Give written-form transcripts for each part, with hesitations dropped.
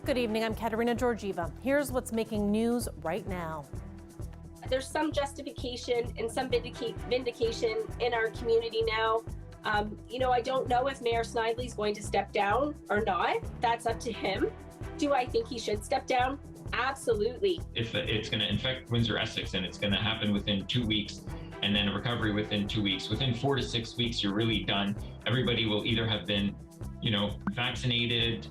Good evening, I'm Katerina Georgieva. Here's what's making news right now. There's some justification and some vindication in our community now. I don't know if Mayor Snively's going to step down or not. That's up to him. Do I think he should step down? Absolutely. If it's going to infect Windsor, Essex, and it's going to happen within 2 weeks, and then a recovery within 2 weeks, within 4 to 6 weeks, you're really done. Everybody will either have been, vaccinated,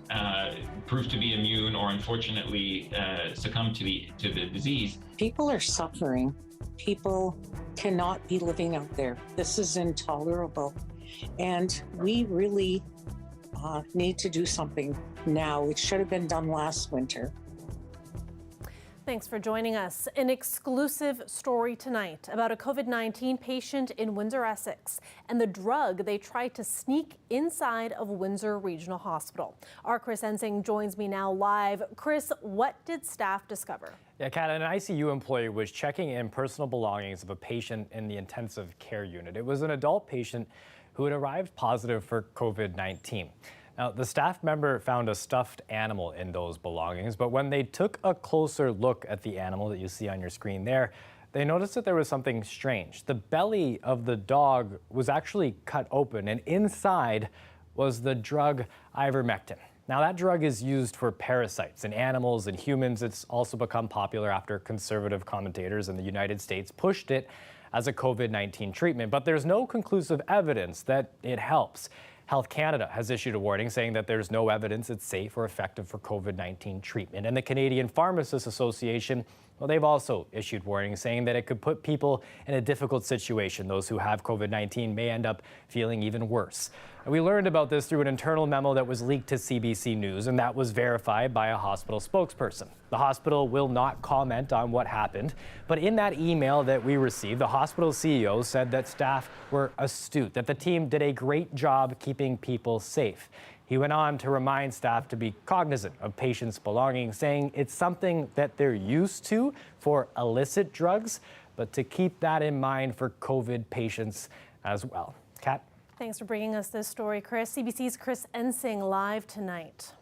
proved to be immune, or unfortunately succumb to the disease. People are suffering. People cannot be living out there. This is intolerable. And we really need to do something now. It should have been done last winter. Thanks for joining us. An exclusive story tonight about a COVID-19 patient in Windsor, Essex, and the drug they tried to sneak inside of Windsor Regional Hospital. Our Chris Ensing joins me now live. Chris, what did staff discover? Yeah, Kat, an ICU employee was checking in personal belongings of a patient in the intensive care unit. It was an adult patient who had arrived positive for COVID-19. Now, the staff member found a stuffed animal in those belongings, but when they took a closer look at the animal that you see on your screen there, they noticed that there was something strange. The belly of the dog was actually cut open, and inside was the drug Ivermectin. Now, that drug is used for parasites in animals and humans. It's also become popular after conservative commentators in the United States pushed it as a COVID-19 treatment, but there's no conclusive evidence that it helps. Health Canada has issued a warning saying that there's no evidence it's safe or effective for COVID-19 treatment. And the Canadian Pharmacists Association, well, they've also issued warnings saying that it could put people in a difficult situation. Those who have COVID-19 may end up feeling even worse. And we learned about this through an internal memo that was leaked to CBC News, and that was verified by a hospital spokesperson. The hospital will not comment on what happened, but in that email that we received, the hospital CEO said that staff were astute, that the team did a great job keeping people safe. He went on to remind staff to be cognizant of patients' belongings, saying it's something that they're used to for illicit drugs, but to keep that in mind for COVID patients as well. Kat? Thanks for bringing us this story, Chris. CBC's Chris Ensing live tonight.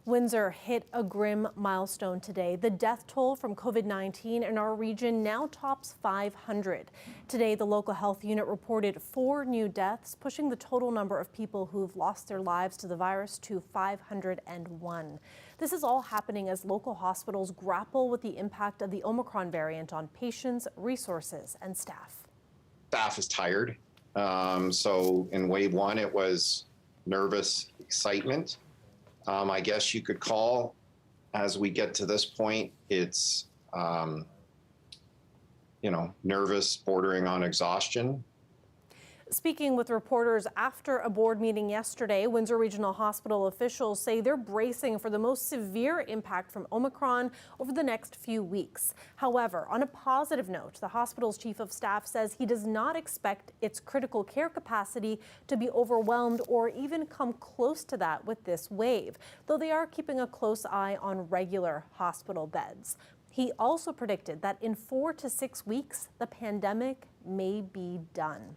Windsor hit a grim milestone today. The death toll from COVID-19 in our region now tops 500. Today, the local health unit reported 4 new deaths, pushing the total number of people who've lost their lives to the virus to 501. This is all happening as local hospitals grapple with the impact of the Omicron variant on patients, resources, and staff. Staff is tired. So in wave 1, it was nervous excitement. I guess you could call, as we get to this point, it's, nervous bordering on exhaustion. Speaking with reporters after a board meeting yesterday, Windsor Regional Hospital officials say they're bracing for the most severe impact from Omicron over the next few weeks. However, on a positive note, the hospital's chief of staff says he does not expect its critical care capacity to be overwhelmed or even come close to that with this wave, though they are keeping a close eye on regular hospital beds. He also predicted that in 4 to 6 weeks, the pandemic may be done.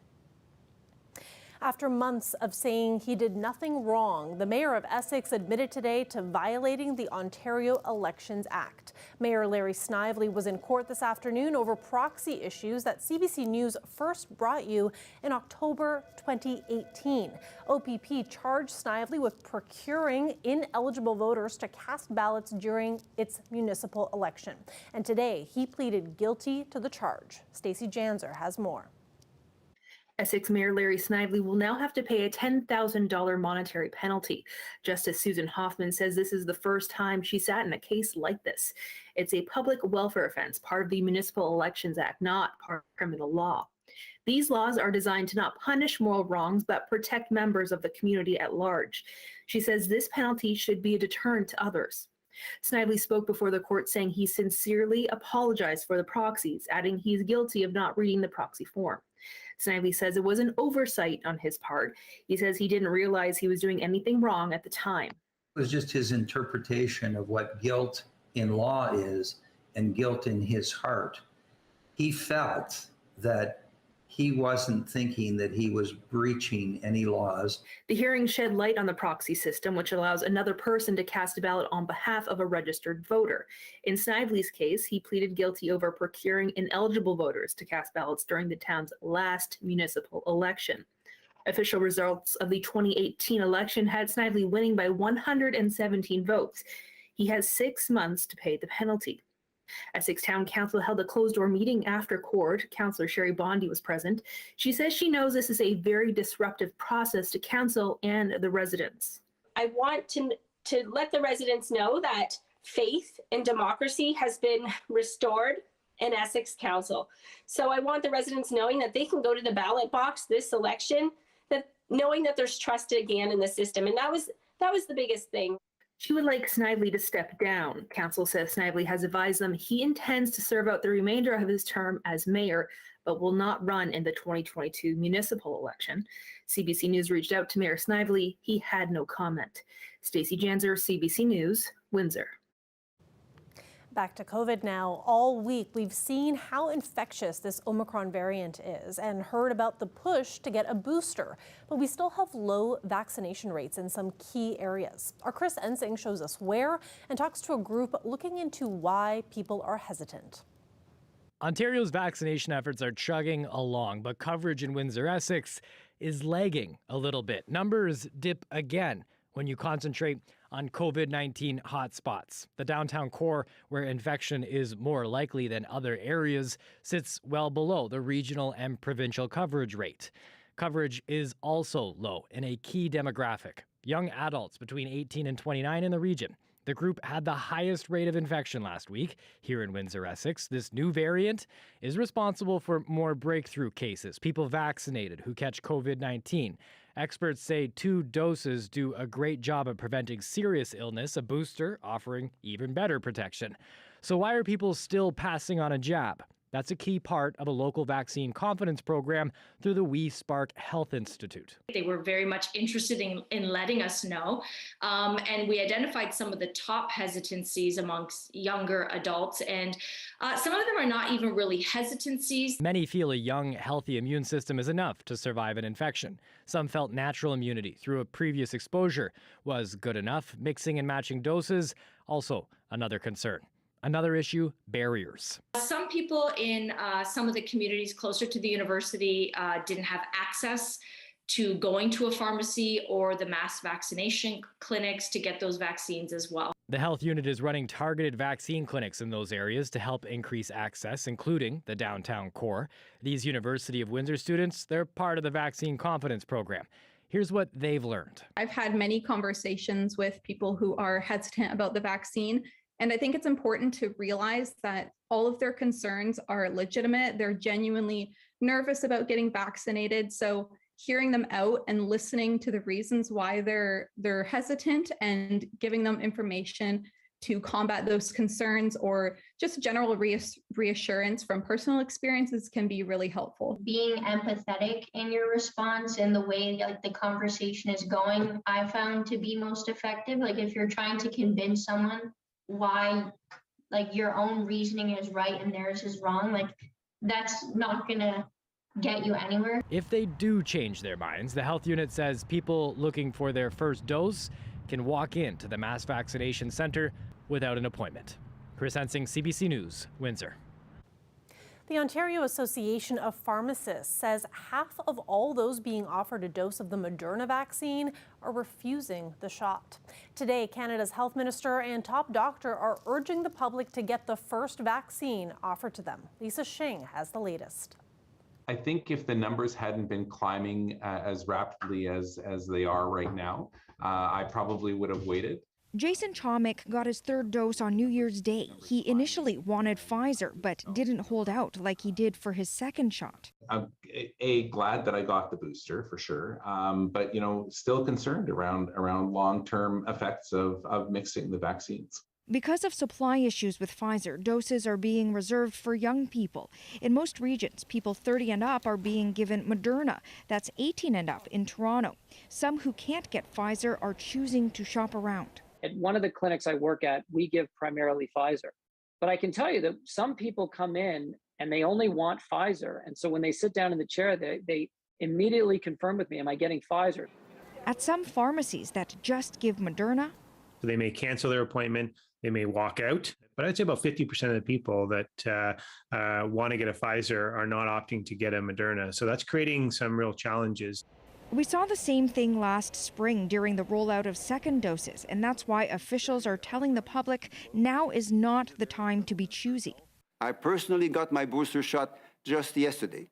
After months of saying he did nothing wrong, the mayor of Essex admitted today to violating the Ontario Elections Act. Mayor Larry Snively was in court this afternoon over proxy issues that CBC News first brought you in October 2018. OPP charged Snively with procuring ineligible voters to cast ballots during its municipal election. And today, he pleaded guilty to the charge. Stacey Janzer has more. Essex Mayor Larry Snively will now have to pay a $10,000 monetary penalty. Justice Susan Hoffman says this is the first time she sat in a case like this. It's a public welfare offense, part of the Municipal Elections Act, not part of criminal law. These laws are designed to not punish moral wrongs, but protect members of the community at large. She says this penalty should be a deterrent to others. Snively spoke before the court saying he sincerely apologized for the proxies, adding he's guilty of not reading the proxy form. Snively says it was an oversight on his part. He says he didn't realize he was doing anything wrong at the time. It was just his interpretation of what guilt in law is and guilt in his heart. He felt that he wasn't thinking that he was breaching any laws. The hearing shed light on the proxy system, which allows another person to cast a ballot on behalf of a registered voter. In Snively's case, he pleaded guilty over procuring ineligible voters to cast ballots during the town's last municipal election. Official results of the 2018 election had Snively winning by 117 votes. He has 6 months to pay the penalty. Essex Town Council held a closed-door meeting after court. Councillor Sherry Bondi was present. She says she knows this is a very disruptive process to council and the residents. I want to let the residents know that faith in democracy has been restored in Essex Council. So I want the residents knowing that they can go to the ballot box this election, that knowing that there's trust again in the system. And that was the biggest thing. She would like Snively to step down. Council says Snively has advised them he intends to serve out the remainder of his term as mayor, but will not run in the 2022 municipal election. CBC News reached out to Mayor Snively. He had no comment. Stacey Janzer, CBC News, Windsor. Back to COVID now. All week, we've seen how infectious this Omicron variant is and heard about the push to get a booster. But we still have low vaccination rates in some key areas. Our Chris Ensing shows us where and talks to a group looking into why people are hesitant. Ontario's vaccination efforts are chugging along, but coverage in Windsor, Essex is lagging a little bit. Numbers dip again when you concentrate on COVID-19 hotspots. The downtown core, where infection is more likely than other areas, sits well below the regional and provincial coverage rate. Coverage is also low in a key demographic, young adults between 18 and 29 in the region. The group had the highest rate of infection last week here in Windsor, Essex. This new variant is responsible for more breakthrough cases, people vaccinated who catch COVID-19. Experts say 2 doses do a great job at preventing serious illness, a booster offering even better protection. So why are people still passing on a jab? That's a key part of a local vaccine confidence program through the We Spark Health Institute. They were very much interested in letting us know. And we identified some of the top hesitancies amongst younger adults. And some of them are not even really hesitancies. Many feel a young, healthy immune system is enough to survive an infection. Some felt natural immunity through a previous exposure was good enough. Mixing and matching doses, also another concern. Another issue, barriers. Some people in some of the communities closer to the university didn't have access to going to a pharmacy or the mass vaccination clinics to get those vaccines as well. The health unit is running targeted vaccine clinics in those areas to help increase access, including the downtown core. These University of Windsor students, they're part of the vaccine confidence program. Here's what they've learned. I've had many conversations with people who are hesitant about the vaccine. And I think it's important to realize that all of their concerns are legitimate. They're genuinely nervous about getting vaccinated. So hearing them out and listening to the reasons why they're hesitant and giving them information to combat those concerns or just general reassurance from personal experiences can be really helpful. Being empathetic in your response and the way like the conversation is going, I found to be most effective. Like if you're trying to convince someone why like your own reasoning is right and theirs is wrong, like that's not gonna get you anywhere. If they do change their minds, the health unit says people looking for their first dose can walk into the mass vaccination center without an appointment. Chris Ensing, CBC News, Windsor. The Ontario Association of Pharmacists says half of all those being offered a dose of the Moderna vaccine are refusing the shot. Today, Canada's health minister and top doctor are urging the public to get the first vaccine offered to them. Lisa Shing has the latest. I think if the numbers hadn't been climbing as rapidly as they are right now, I probably would have waited. Jason Chomik got his 3rd dose on New Year's Day. He initially wanted Pfizer, but didn't hold out like he did for his 2nd shot. I'm glad that I got the booster for sure, but still concerned around long-term effects of mixing the vaccines. Because of supply issues with Pfizer, doses are being reserved for young people. In most regions, people 30 and up are being given Moderna. That's 18 and up in Toronto. Some who can't get Pfizer are choosing to shop around. At one of the clinics I work at, we give primarily Pfizer. But I can tell you that some people come in and they only want Pfizer. And so when they sit down in the chair, they immediately confirm with me, am I getting Pfizer? At some pharmacies that just give Moderna, So they may cancel their appointment, they may walk out, but I'd say about 50% of the people that want to get a Pfizer are not opting to get a Moderna. So that's creating some real challenges. we saw the same thing last spring during the rollout of second doses, and that's why officials are telling the public now is not the time to be choosy. I personally got my booster shot just yesterday,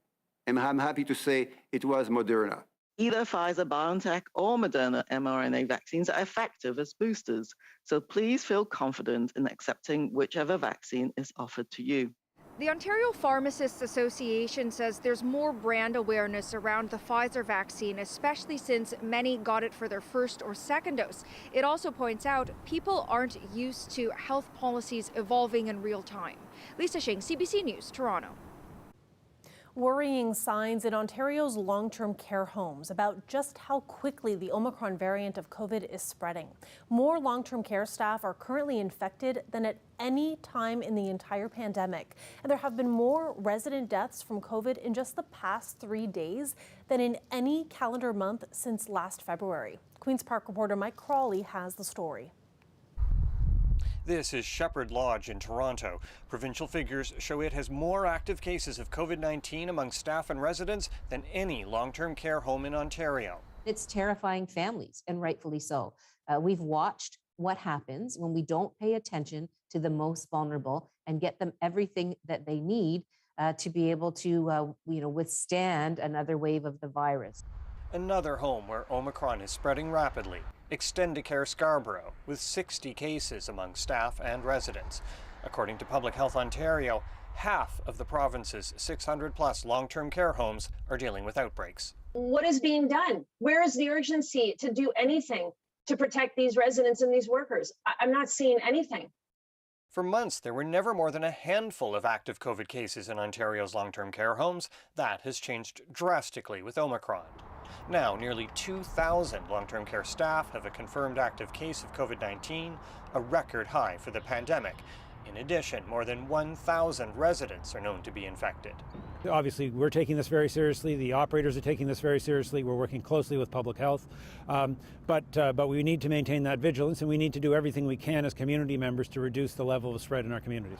and I'm happy to say it was Moderna. Either Pfizer, BioNTech, or Moderna mRNA vaccines are effective as boosters, so please feel confident in accepting whichever vaccine is offered to you. The Ontario Pharmacists Association says there's more brand awareness around the Pfizer vaccine, especially since many got it for their first or second dose. It also points out people aren't used to health policies evolving in real time. Lisa Shing, CBC News, Toronto. Worrying signs in Ontario's long-term care homes about just how quickly the Omicron variant of COVID is spreading. More long-term care staff are currently infected than at any time in the entire pandemic. And there have been more resident deaths from COVID in just the past 3 days than in any calendar month since last February. Queen's Park reporter Mike Crawley has the story. This is Shepherd Lodge in Toronto. Provincial figures show it has more active cases of COVID-19 among staff and residents than any long-term care home in Ontario. It's terrifying families, and rightfully so. We've watched what happens when we don't pay attention to the most vulnerable and get them everything that they need to be able to withstand another wave of the virus. Another home where Omicron is spreading rapidly, Extendicare Scarborough, with 60 cases among staff and residents. According to Public Health Ontario, half of the province's 600-plus long-term care homes are dealing with outbreaks. What is being done? Where is the urgency to do anything to protect these residents and these workers? I'm not seeing anything. For months, there were never more than a handful of active COVID cases in Ontario's long-term care homes. That has changed drastically with Omicron. Now, nearly 2,000 long-term care staff have a confirmed active case of COVID-19, a record high for the pandemic. In addition, more than 1,000 residents are known to be infected. Obviously, we're taking this very seriously. The operators are taking this very seriously. We're working closely with public health. But we need to maintain that vigilance, and we need to do everything we can as community members to reduce the level of spread in our communities.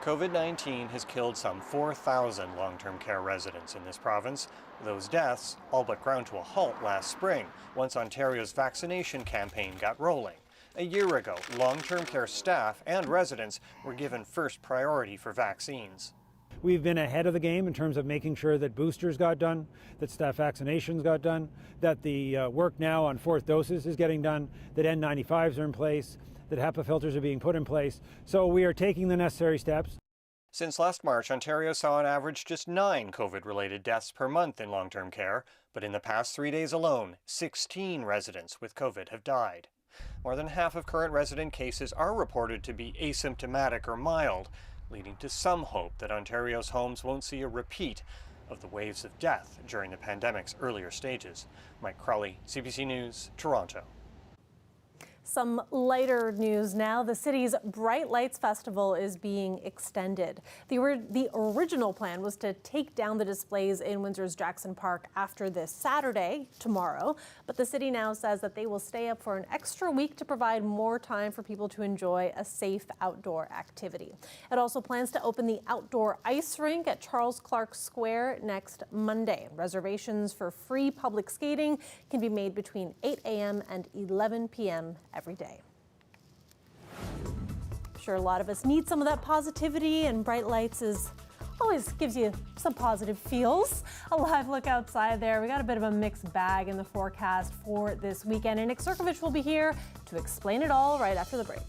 COVID-19 has killed some 4,000 long-term care residents in this province. Those deaths all but ground to a halt last spring, once Ontario's vaccination campaign got rolling. A year ago, long-term care staff and residents were given first priority for vaccines. We've been ahead of the game in terms of making sure that boosters got done, that staff vaccinations got done, that the work now on fourth doses is getting done, that N95s are in place, that HEPA filters are being put in place. So we are taking the necessary steps. Since last March, Ontario saw on average just 9 COVID-related deaths per month in long-term care, but in the past 3 days alone, 16 residents with COVID have died. More than half of current resident cases are reported to be asymptomatic or mild, leading to some hope that Ontario's homes won't see a repeat of the waves of death during the pandemic's earlier stages. Mike Crawley, CBC News, Toronto. Some lighter news now. The city's Bright Lights Festival is being extended. The original plan was to take down the displays in Windsor's Jackson Park after this Saturday, tomorrow, but the city now says that they will stay up for an extra week to provide more time for people to enjoy a safe outdoor activity. It also plans to open the outdoor ice rink at Charles Clark Square next Monday. Reservations for free public skating can be made between 8 a.m. and 11 p.m. every day. I'm sure a lot of us need some of that positivity, and Bright Lights always gives you some positive feels. A live look outside there. We got a bit of a mixed bag in the forecast for this weekend, and Nick Cirkovich will be here to explain it all right after the break.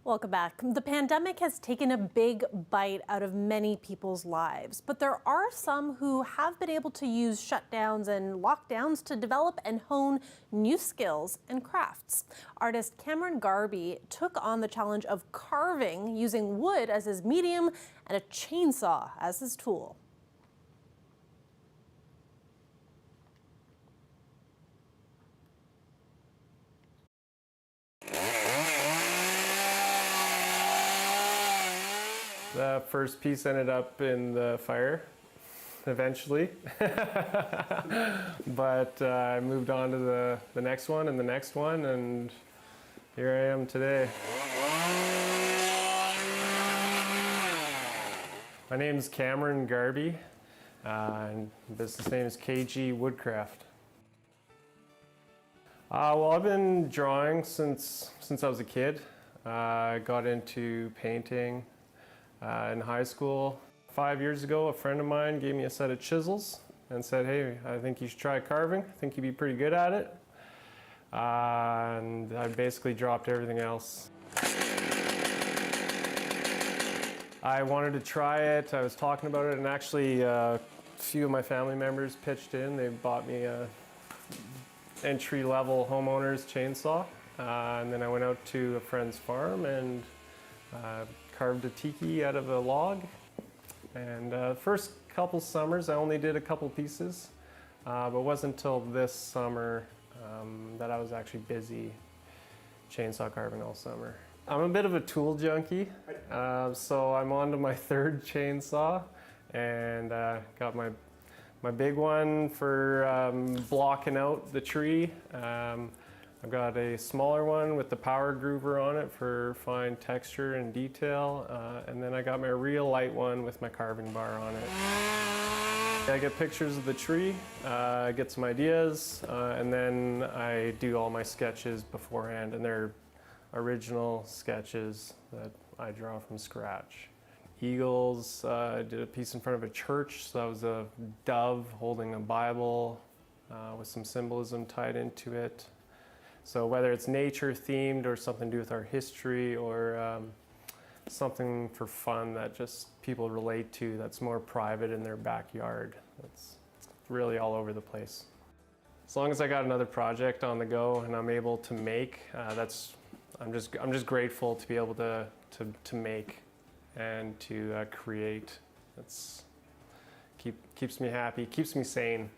Welcome back. The pandemic has taken a big bite out of many people's lives, but there are some who have been able to use shutdowns and lockdowns to develop and hone new skills and crafts. Artist Cameron Garby took on the challenge of carving using wood as his medium and a chainsaw as his tool. The first piece ended up in the fire eventually, but I moved on to the next one and the next one, and here I am today. My name is Cameron Garby, and business name is KG Woodcraft. Well, I've been drawing since I was a kid. I got into painting in high school. 5 years ago, a friend of mine gave me a set of chisels and said, hey, I think you should try carving. I think you'd be pretty good at it. And I basically dropped everything else. I wanted to try it. I was talking about it, and actually a few of my family members pitched in. They bought me a entry-level homeowner's chainsaw. And then I went out to a friend's farm and carved a tiki out of a log. And first couple summers I only did a couple pieces, but it wasn't until this summer that I was actually busy chainsaw carving all summer. I'm a bit of a tool junkie, so I'm on to my third chainsaw, and got my big one for blocking out the tree. I've got a smaller one with the power groover on it for fine texture and detail, and then I got my real light one with my carving bar on it. I get pictures of the tree, get some ideas, and then I do all my sketches beforehand, and they're original sketches that I draw from scratch. Eagles, I did a piece in front of a church, so that was a dove holding a Bible with some symbolism tied into it. So whether it's nature themed or something to do with our history, or something for fun that just people relate to that's more private in their backyard, it's really all over the place. As long as I got another project on the go and I'm able to make, I'm just grateful to be able to make and to create. That's keeps me happy, keeps me sane.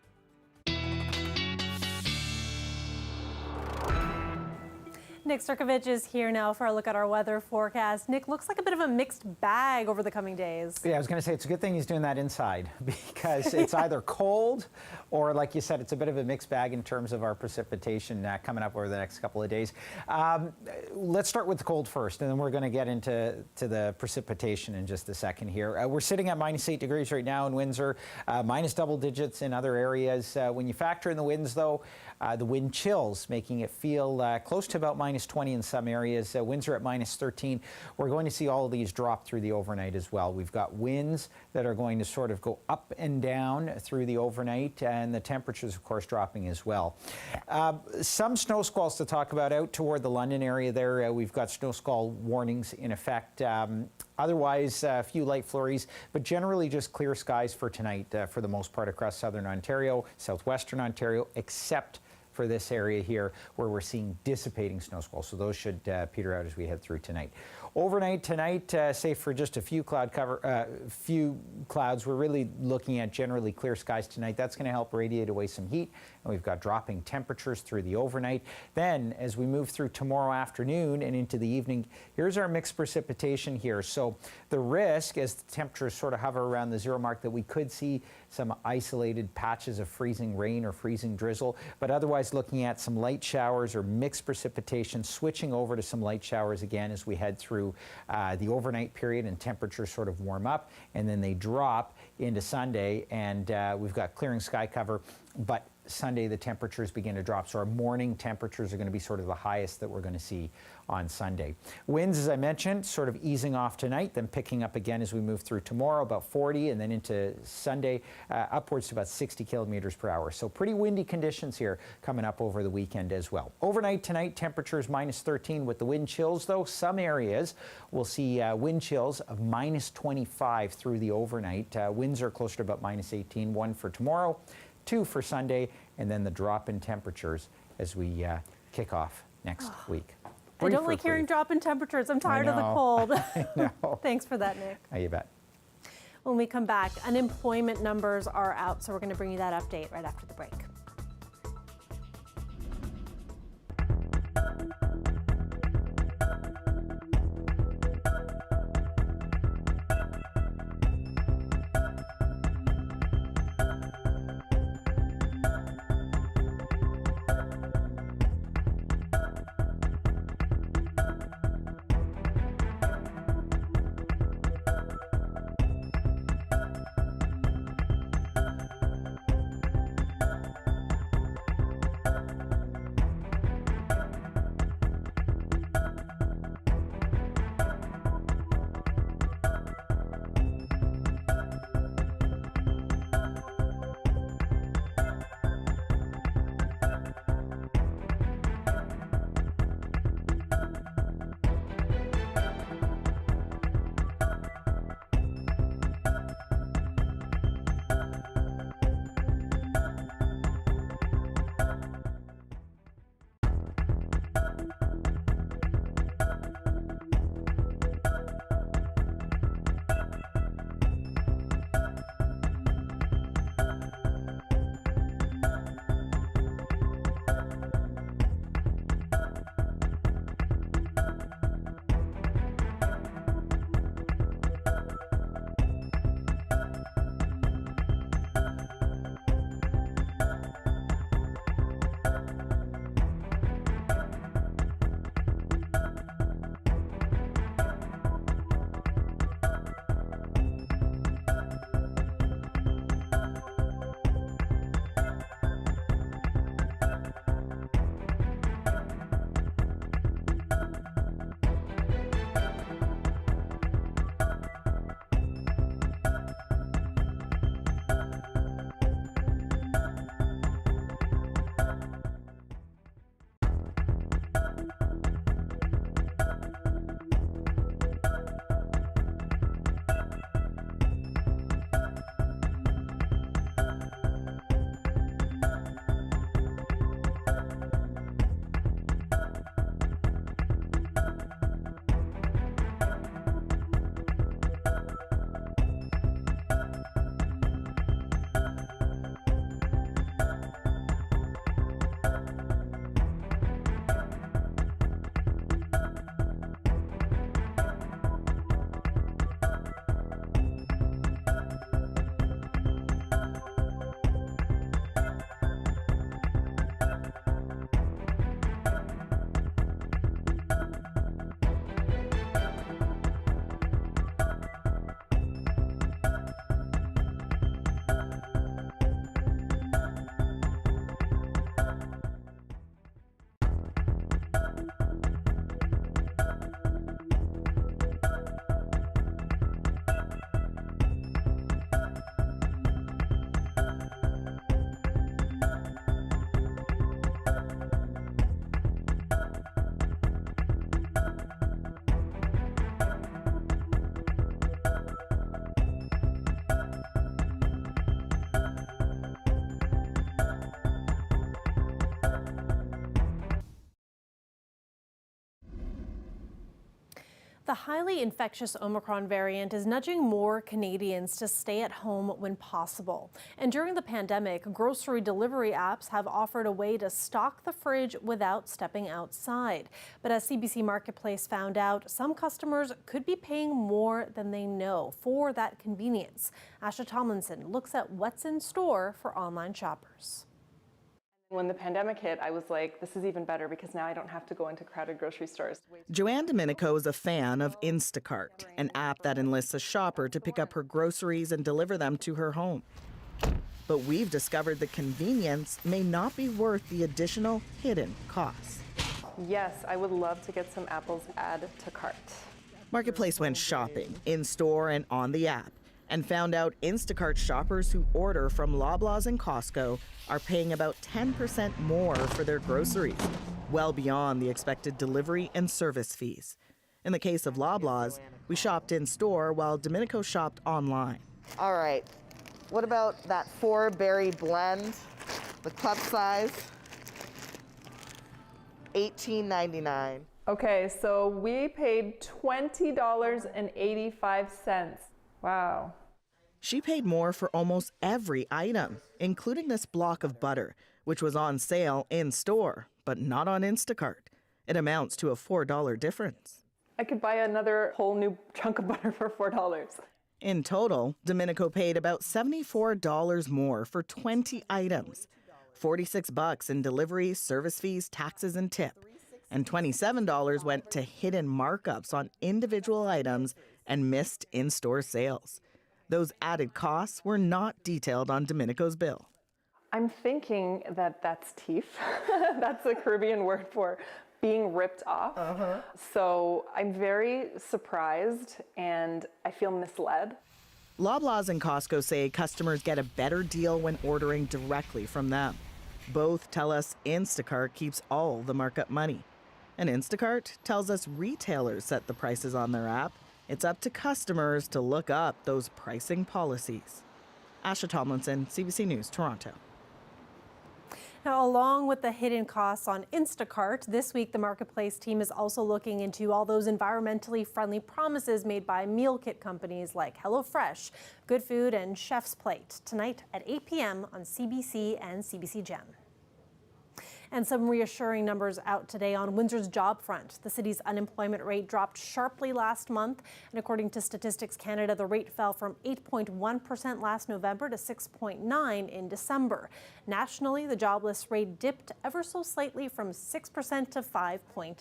Nick Sirkovich is here now for a look at our weather forecast. Nick, looks like a bit of a mixed bag over the coming days. Yeah, I was going to say it's a good thing he's doing that inside, because it's either cold or, like you said, it's a bit of a mixed bag in terms of our precipitation coming up over the next couple of days. Let's start with the cold first, and then we're going to get into the precipitation in just a second here. We're sitting at -8 degrees right now in Windsor, minus double digits in other areas. When you factor in the winds, though, the wind chills, making it feel close to about -20 in some areas. Windsor at -13. We're going to see all of these drop through the overnight as well. We've got winds that are going to sort of go up and down through the overnight, and the temperatures, of course, dropping as well. Some snow squalls to talk about out toward the London area there. We've got snow squall warnings in effect. Otherwise, a few light flurries, but generally just clear skies for tonight for the most part across southern Ontario, southwestern Ontario, except for this area here where we're seeing dissipating snow squalls. So those should peter out as we head through tonight. Overnight tonight, save for just a few few clouds, we're really looking at generally clear skies tonight. That's going to help radiate away some heat, and we've got dropping temperatures through the overnight. Then, as we move through tomorrow afternoon and into the evening, here's our mixed precipitation here. So the risk, as the temperatures sort of hover around the 0 mark, that we could see some isolated patches of freezing rain or freezing drizzle, but otherwise looking at some light showers or mixed precipitation, switching over to some light showers again as we head through the overnight period, and temperatures sort of warm up, and then they drop into Sunday, and we've got clearing sky cover, but Sunday, the temperatures begin to drop. So our morning temperatures are going to be sort of the highest that we're going to see on Sunday. Winds, as I mentioned, sort of easing off tonight, then picking up again as we move through tomorrow, about 40, and then into Sunday, upwards to about 60 kilometers per hour. So pretty windy conditions here coming up over the weekend as well. Overnight tonight, temperatures minus 13 with the wind chills, though. Some areas will see wind chills of minus 25 through the overnight. Winds are closer to about minus 18, 1 for tomorrow, 2 for Sunday, and then the drop in temperatures as we kick off next week. I don't like hearing drop in temperatures. I'm tired of the cold. I know. Thanks for that, Nick. You bet. When we come back, unemployment numbers are out, so we're going to bring you that update right after the break. The highly infectious Omicron variant is nudging more Canadians to stay at home when possible. And during the pandemic, grocery delivery apps have offered a way to stock the fridge without stepping outside. But as CBC Marketplace found out, some customers could be paying more than they know for that convenience. Asha Tomlinson looks at what's in store for online shoppers. When the pandemic hit, I was like, this is even better because now I don't have to go into crowded grocery stores. Joanne Domenico is a fan of Instacart, an app that enlists a shopper to pick up her groceries and deliver them to her home. But we've discovered the convenience may not be worth the additional hidden costs. Yes, I would love to get some apples add to cart. Marketplace went shopping in-store and on the app and found out Instacart shoppers who order from Loblaws and Costco are paying about 10% more for their groceries, well beyond the expected delivery and service fees. In the case of Loblaws, we shopped in-store while Domenico shopped online. All right. What about that 4-berry blend, the cup size? $18.99. Okay, so we paid $20.85. Wow. She paid more for almost every item, including this block of butter, which was on sale in-store, but not on Instacart. It amounts to a $4 difference. I could buy another whole new chunk of butter for $4. In total, Domenico paid about $74 more for 20 items, $46 in delivery, service fees, taxes, and tip, and $27 went to hidden markups on individual items and missed in-store sales. Those added costs were not detailed on Domenico's bill. I'm thinking that that's teeth. That's a Caribbean word for being ripped off. So I'm very surprised and I feel misled. Loblaws and Costco say customers get a better deal when ordering directly from them. Both tell us Instacart keeps all the markup money. And Instacart tells us retailers set the prices on their app. It's up to customers to look up those pricing policies. Asha Tomlinson, CBC News, Toronto. Now, along with the hidden costs on Instacart, this week the Marketplace team is also looking into all those environmentally friendly promises made by meal kit companies like HelloFresh, Good Food, and Chef's Plate, tonight at 8 p.m. on CBC and CBC Gem. And some reassuring numbers out today on Windsor's job front. The city's unemployment rate dropped sharply last month, and according to Statistics Canada, the rate fell from 8.1% last November to 6.9% in December. Nationally, the jobless rate dipped ever so slightly from 6% to 5.9%.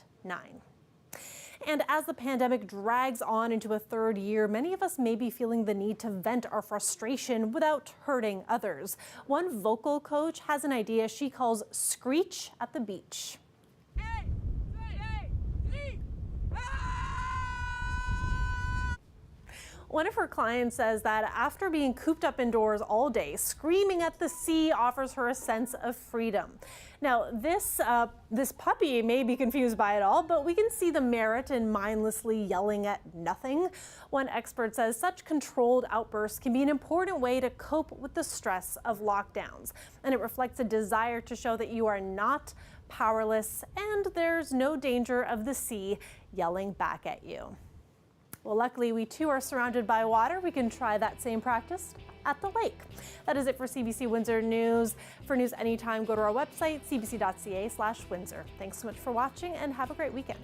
And as the pandemic drags on into a third year, many of us may be feeling the need to vent our frustration without hurting others. One vocal coach has an idea she calls Screech at the Beach. One of her clients says that after being cooped up indoors all day, screaming at the sea offers her a sense of freedom. Now, this puppy may be confused by it all, but we can see the merit in mindlessly yelling at nothing. One expert says such controlled outbursts can be an important way to cope with the stress of lockdowns, and it reflects a desire to show that you are not powerless and there's no danger of the sea yelling back at you. Well, luckily, we too are surrounded by water. We can try that same practice at the lake. That is it for CBC Windsor News. For news anytime, go to our website, cbc.ca/Windsor. Thanks so much for watching and have a great weekend.